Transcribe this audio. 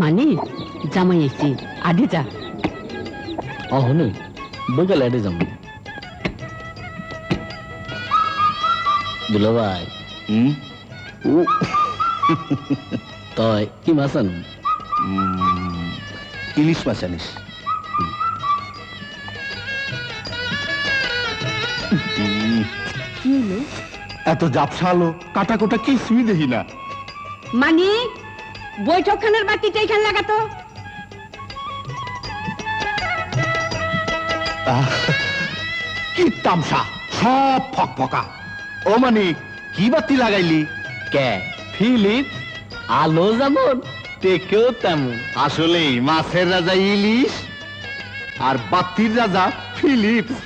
মানে জামাই এসছি আডে যা। অহনে বিকালে আডে যাম। দুলা ভাই তয় কি মাছ আনো? ইলিশ মাছ আনিস। কি হলো? এত জাপসালো কাটা কোটা কিছুই দেখি না। মানে বৈঠকখানার বাতিটা এখানে লাগাতো। কি তামসা, সব ফক ফকা। ও মানে কি বাতি লাগাইলি? কে ফিলিপ আলো যেমন টেকেও তেমন। আসলেই মাছের রাজা ইলিশ আর বাতির রাজা ফিলিপস।